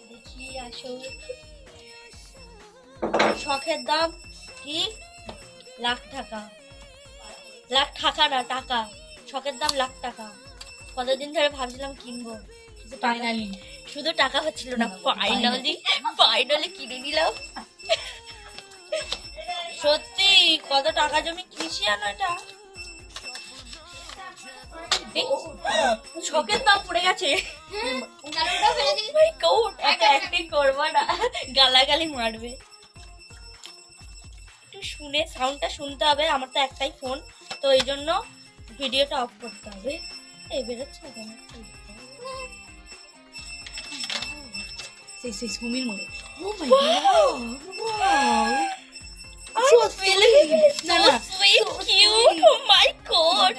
দেখি আসো। শখের দাম কি? লাখ টাকা। লাখ টাকা না, টাকা। শখের দাম লাখ টাকা। কতদিন ধরে ভাবছিলাম কিনবো, ফাইনালি শুধু টাকা হচ্ছিল না, ফাইনালি কিনে নিলাম। সত্যি কত টাকা জমি কিনেছি জানো এটা? শখের দাম পড়ে গেছে। অ্যাক্টিং করবো না, গালাগালি মারবে। একটু শুনে সাউন্ডটা শুনতে হবে। আমার তো একটাই ফোন, তো এই জন্য ভিডিওটা অফ করতে হবে। এই বেরোচ্ছে না কেন? সেই সুমির মতো। Oh my God! I'm feeling so sweet, cute. Oh my God!